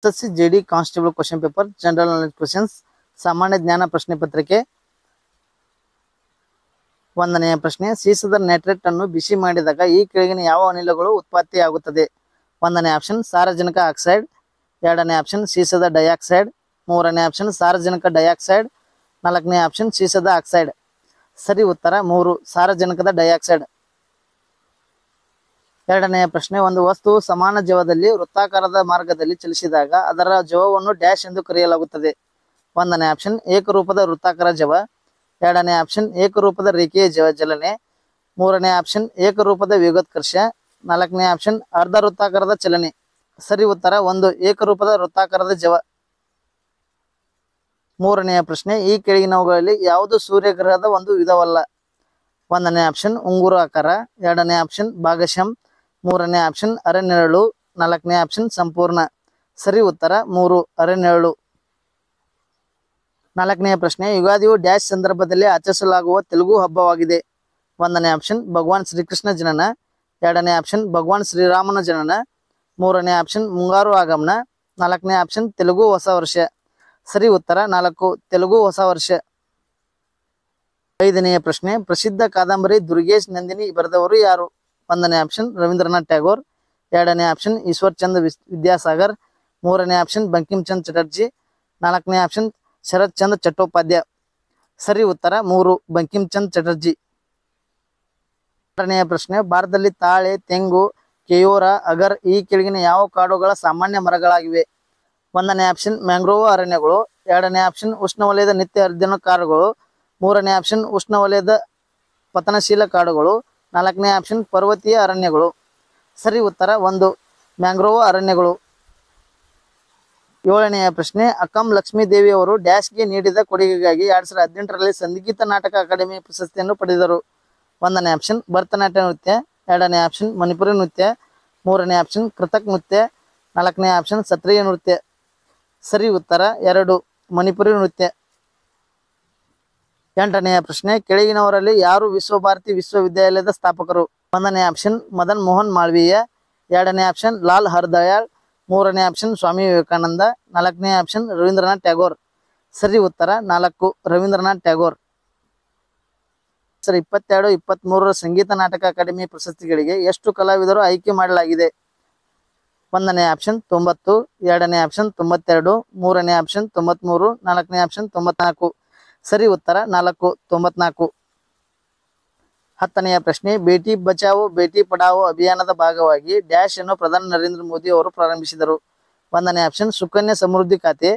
SSC JD constable question paper general knowledge questions ಸಾಮಾನ್ಯ ಜ್ಞಾನ ಪ್ರಶ್ನೆ ಪತ್ರಿಕೆ. ಒಂದನೆಯ ಪ್ರಶ್ನೆ, ಸೀಸದ ನೈಟ್ರೇಟ್ ಅನ್ನು ಬಿಸಿ ಮಾಡಿದಾಗ ಈ ಕೆಳಗಿನ ಯಾವ ಅನಿಲಗಳು ಉತ್ಪತ್ತಿಯಾಗುತ್ತದೆ? ಒಂದನೇ ಆಪ್ಷನ್ ಸಾರಜನಕ ಆಕ್ಸೈಡ್, ಎರಡನೇ ಆಪ್ಷನ್ ಸೀಸದ ಡೈಆಕ್ಸೈಡ್, ಮೂರನೇ ಆಪ್ಷನ್ ಸಾರಜನಕ ಡೈಆಕ್ಸೈಡ್, ನಾಲ್ಕನೇ ಆಪ್ಷನ್ ಸೀಸದ ಆಕ್ಸೈಡ್. ಸರಿ ಉತ್ತರ 3 ಸಾರಜನಕದ ಡೈಆಕ್ಸೈಡ್. ಎರಡನೆಯ ಪ್ರಶ್ನೆ, ಒಂದು ವಸ್ತುವು ಸಮಾನ ಜವದಲ್ಲಿ ವೃತ್ತಾಕಾರದ ಮಾರ್ಗದಲ್ಲಿ ಚಲಿಸಿದಾಗ ಅದರ ಜವವನ್ನು ಡ್ಯಾಶ್ ಎಂದು ಕರೆಯಲಾಗುತ್ತದೆ. ಒಂದನೇ ಆಪ್ಷನ್ ಏಕರೂಪದ ವೃತ್ತಾಕಾರ ಜವ, ಎರಡನೇ ಆಪ್ಷನ್ ಏಕರೂಪದ ರೇಖೀಯ ಚಲನೆ, ಮೂರನೇ ಆಪ್ಷನ್ ಏಕರೂಪದ ವೇಗೋತ್ಕರ್ಷ, ನಾಲ್ಕನೇ ಆಪ್ಷನ್ ಅರ್ಧ ವೃತ್ತಾಕಾರದ ಚಲನೆ. ಸರಿ ಉತ್ತರ 1 ಏಕರೂಪದ ವೃತ್ತಾಕಾರದ ಜವ. ಮೂರನೆಯ ಪ್ರಶ್ನೆ, ಈ ಕೆಳಗಿನವುಗಳಲ್ಲಿ ಯಾವುದು ಸೂರ್ಯಗ್ರಹದ ಒಂದು ವಿಧವಲ್ಲ? ಒಂದನೇ ಆಪ್ಷನ್ ಉಂಗುರ ಆಕಾರ, ಎರಡನೇ ಆಪ್ಷನ್ ಭಾಗಶಃ, ಮೂರನೇ ಆಪ್ಷನ್ ಅರೆನೆರಳು, ನಾಲ್ಕನೇ ಆಪ್ಷನ್ ಸಂಪೂರ್ಣ. ಸರಿ ಉತ್ತರ 3 ಅರೆನೆರಳು. ನಾಲ್ಕನೆಯ ಪ್ರಶ್ನೆ, ಯುಗಾದಿಯು ಡ್ಯಾಶ್ ಸಂದರ್ಭದಲ್ಲಿ ಆಚರಿಸಲಾಗುವ ತೆಲುಗು ಹಬ್ಬವಾಗಿದೆ? ಒಂದನೇ ಆಪ್ಷನ್ ಭಗವಾನ್ ಶ್ರೀಕೃಷ್ಣ ಜನನ, ಎರಡನೇ ಆಪ್ಷನ್ ಭಗವಾನ್ ಶ್ರೀರಾಮನ ಜನನ, ಮೂರನೇ ಆಪ್ಷನ್ ಮುಂಗಾರು ಆಗಮನ, ನಾಲ್ಕನೇ ಆಪ್ಷನ್ ತೆಲುಗು ಹೊಸ ವರ್ಷ. ಸರಿ ಉತ್ತರ 4 ತೆಲುಗು ಹೊಸ ವರ್ಷ. ಐದನೆಯ ಪ್ರಶ್ನೆ, ಪ್ರಸಿದ್ಧ ಕಾದಂಬರಿ ದುರ್ಗೇಶ್ ನಂದಿನಿ ಬರೆದವರು ಯಾರು? ಒಂದನೇ ಆಪ್ಷನ್ ರವೀಂದ್ರನಾಥ್ ಟ್ಯಾಗೋರ್, ಎರಡನೇ ಆಪ್ಷನ್ ಈಶ್ವರ್ ಚಂದ್ರ ವಿದ್ಯಾಸಾಗರ್, ಮೂರನೇ ಆಪ್ಷನ್ ಬಂಕಿಮ್ ಚಂದ್ರ ಚಟರ್ಜಿ, ನಾಲ್ಕನೇ ಆಪ್ಷನ್ ಶರತ್ ಚಂದ್ರ ಚಟ್ಟೋಪಾಧ್ಯಾಯ. ಸರಿ ಉತ್ತರ 3 ಬಂಕಿಮ್ ಚಂದ್ರ ಚಟರ್ಜಿ. ಆರನೆಯ ಪ್ರಶ್ನೆ, ಭಾರತದಲ್ಲಿ ತಾಳೆ, ತೆಂಗು, ಕೆಯೋರ, ಅಗರ್ ಈ ಕೆಳಗಿನ ಯಾವ ಕಾಡುಗಳ ಸಾಮಾನ್ಯ ಮರಗಳಾಗಿವೆ? ಒಂದನೇ ಆಪ್ಷನ್ ಮ್ಯಾಂಗ್ರೋವ್ ಅರಣ್ಯಗಳು, ಎರಡನೇ ಆಪ್ಷನ್ ಉಷ್ಣವಲಯದ ನಿತ್ಯ ಹರಿದಿನ ಕಾಡುಗಳು, ಮೂರನೇ ಆಪ್ಷನ್ ಉಷ್ಣವಲಯದ ಪತನಶೀಲ ಕಾಡುಗಳು, ನಾಲ್ಕನೇ ಆಪ್ಷನ್ ಪರ್ವತೀಯ ಅರಣ್ಯಗಳು. ಸರಿ ಉತ್ತರ 1 ಮ್ಯಾಂಗ್ರೋವ್ ಅರಣ್ಯಗಳು. ಏಳನೆಯ ಪ್ರಶ್ನೆ, ಅಕ್ಕಂ ಲಕ್ಷ್ಮೀ ದೇವಿ ಅವರು ಡ್ಯಾಶ್ಗೆ ನೀಡಿದ ಕೊಡುಗೆಗಾಗಿ 2018ರಲ್ಲಿ ಸಂಗೀತ ನಾಟಕ ಅಕಾಡೆಮಿ ಪ್ರಶಸ್ತಿಯನ್ನು ಪಡೆದರು. ಒಂದನೇ ಆಪ್ಷನ್ ಭರತನಾಟ್ಯ ನೃತ್ಯ, ಎರಡನೇ ಆಪ್ಷನ್ ಮಣಿಪುರಿ ನೃತ್ಯ, ಮೂರನೇ ಆಪ್ಷನ್ ಕೃತಕ್ ನೃತ್ಯ, ನಾಲ್ಕನೇ ಆಪ್ಷನ್ ಸತ್ರಿಯ ನೃತ್ಯ. ಸರಿ ಉತ್ತರ 2 ಮಣಿಪುರಿ ನೃತ್ಯ. ಎಂಟನೆಯ ಪ್ರಶ್ನೆ, ಕೆಳಗಿನವರಲ್ಲಿ ಯಾರು ವಿಶ್ವಭಾರತಿ ವಿಶ್ವವಿದ್ಯಾಲಯದ ಸ್ಥಾಪಕರು? ಒಂದನೇ ಆಪ್ಷನ್ ಮದನ್ ಮೋಹನ್ ಮಾಳವೀಯ, ಎರಡನೇ ಆಪ್ಷನ್ ಲಾಲ್ ಹರ್ದಯಾಳ್, ಮೂರನೇ ಆಪ್ಷನ್ ಸ್ವಾಮಿ ವಿವೇಕಾನಂದ, ನಾಲ್ಕನೇ ಆಪ್ಷನ್ ರವೀಂದ್ರನಾಥ್ ಟ್ಯಾಗೋರ್. ಸರಿ ಉತ್ತರ 4 ರವೀಂದ್ರನಾಥ್ ಟ್ಯಾಗೋರ್. 2022-23 ಸಂಗೀತ ನಾಟಕ ಅಕಾಡೆಮಿ ಪ್ರಶಸ್ತಿಗಳಿಗೆ ಎಷ್ಟು ಕಲಾವಿದರು ಆಯ್ಕೆ ಮಾಡಲಾಗಿದೆ? ಒಂದನೇ ಆಪ್ಷನ್ 90, ಎರಡನೇ ಆಪ್ಷನ್ 92, ಮೂರನೇ ಆಪ್ಷನ್ 93, ನಾಲ್ಕನೇ ಆಪ್ಷನ್ 94. ಸರಿ ಉತ್ತರ 4 94. 10ನೆಯ ಪ್ರಶ್ನೆ, ಬೇಟಿ ಬಚಾವೋ ಬೇಟಿ ಪಢಾವೋ ಅಭಿಯಾನದ ಭಾಗವಾಗಿ ಡ್ಯಾಶ್ ಅನ್ನು ಪ್ರಧಾನಿ ನರೇಂದ್ರ ಮೋದಿ ಅವರು ಪ್ರಾರಂಭಿಸಿದರು. ಒಂದನೇ ಆಪ್ಷನ್ ಸುಕನ್ಯಾ ಸಮೃದ್ಧಿ ಖಾತೆ,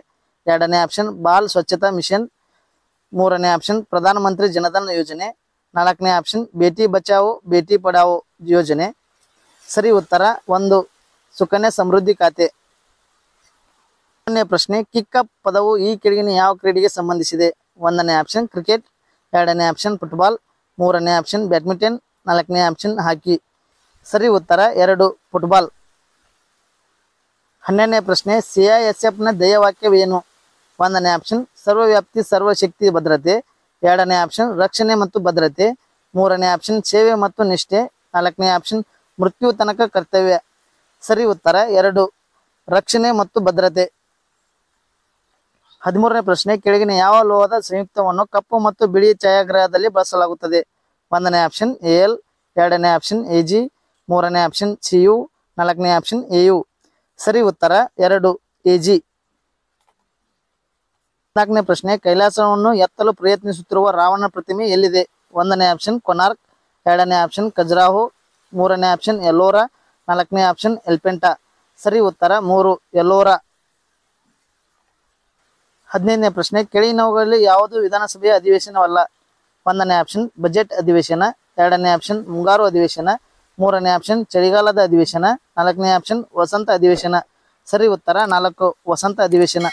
ಎರಡನೇ ಆಪ್ಷನ್ ಬಾಲ್ ಸ್ವಚ್ಛತಾ ಮಿಷನ್, ಮೂರನೇ ಆಪ್ಷನ್ ಪ್ರಧಾನ ಮಂತ್ರಿ ಜನಧನ್ ಯೋಜನೆ, ನಾಲ್ಕನೇ ಆಪ್ಷನ್ ಬೇಟಿ ಬಚಾವೋ ಬೇಟಿ ಪಢಾವೋ ಯೋಜನೆ. ಸರಿ ಉತ್ತರ 1 ಸುಕನ್ಯಾ ಸಮೃದ್ಧಿ ಖಾತೆ. 10ನೇ ಪ್ರಶ್ನೆ, ಕಿಕ್ ಅಪ್ ಪದವು ಈ ಕೆಳಗಿನ ಯಾವ ಕ್ರೀಡೆಗೆ ಸಂಬಂಧಿಸಿದೆ? ಒಂದನೇ ಆಪ್ಷನ್ ಕ್ರಿಕೆಟ್, ಎರಡನೇ ಆಪ್ಷನ್ ಫುಟ್ಬಾಲ್, ಮೂರನೇ ಆಪ್ಷನ್ ಬ್ಯಾಡ್ಮಿಂಟನ್, ನಾಲ್ಕನೇ ಆಪ್ಷನ್ ಹಾಕಿ. ಸರಿ ಉತ್ತರ 2 ಫುಟ್ಬಾಲ್. 12ನೇ ಪ್ರಶ್ನೆ, CISF ನ ಧ್ಯೇಯವಾಕ್ಯವೇನು? ಒಂದನೇ ಆಪ್ಷನ್ ಸರ್ವವ್ಯಾಪ್ತಿ ಸರ್ವಶಕ್ತಿ ಭದ್ರತೆ, ಎರಡನೇ ಆಪ್ಷನ್ ರಕ್ಷಣೆ ಮತ್ತು ಭದ್ರತೆ, ಮೂರನೇ ಆಪ್ಷನ್ ಸೇವೆ ಮತ್ತು ನಿಷ್ಠೆ, ನಾಲ್ಕನೇ ಆಪ್ಷನ್ ಮೃತ್ಯು ತನಕ ಕರ್ತವ್ಯ. ಸರಿ ಉತ್ತರ 2 ರಕ್ಷಣೆ ಮತ್ತು ಭದ್ರತೆ. 13ನೇ ಪ್ರಶ್ನೆ, ಕೆಳಗಿನ ಯಾವ ಲೋಹದ ಸಂಯುಕ್ತವನ್ನು ಕಪ್ಪು ಮತ್ತು ಬಿಳಿ ಛಾಯಾಗ್ರಹದಲ್ಲಿ ಬಳಸಲಾಗುತ್ತದೆ? ಒಂದನೇ ಆಪ್ಷನ್ AL, ಎರಡನೇ ಆಪ್ಷನ್ AG, ಮೂರನೇ ಆಪ್ಷನ್ CU, ನಾಲ್ಕನೇ ಆಪ್ಷನ್ AU. ಸರಿ ಉತ್ತರ 2 AG. 14ನೇ ಪ್ರಶ್ನೆ, ಕೈಲಾಸವನ್ನು ಎತ್ತಲು ಪ್ರಯತ್ನಿಸುತ್ತಿರುವ ರಾವಣ ಪ್ರತಿಮೆ ಎಲ್ಲಿದೆ? ಒಂದನೇ ಆಪ್ಷನ್ ಕೊನಾರ್ಕ್, ಎರಡನೇ ಆಪ್ಷನ್ ಖಜುರಾಹೋ, ಮೂರನೇ ಆಪ್ಷನ್ ಎಲ್ಲೋರಾ, ನಾಲ್ಕನೇ ಆಪ್ಷನ್ ಎಲ್ಪೆಂಟಾ. ಸರಿ ಉತ್ತರ 3 ಎಲ್ಲೋರಾ. 15ನೇ ಪ್ರಶ್ನೆ, ಕೆಳಗಿನವುಗಳಲ್ಲಿ ಯಾವುದು ವಿಧಾನಸಭೆಯ ಅಧಿವೇಶನವಲ್ಲ? ಒಂದನೇ ಆಪ್ಷನ್ ಬಜೆಟ್ ಅಧಿವೇಶನ, ಎರಡನೇ ಆಪ್ಷನ್ ಮುಂಗಾರು ಅಧಿವೇಶನ, ಮೂರನೇ ಆಪ್ಷನ್ ಚಳಿಗಾಲದ ಅಧಿವೇಶನ, ನಾಲ್ಕನೇ ಆಪ್ಷನ್ ವಸಂತ ಅಧಿವೇಶನ. ಸರಿ ಉತ್ತರ 4 ವಸಂತ ಅಧಿವೇಶನ.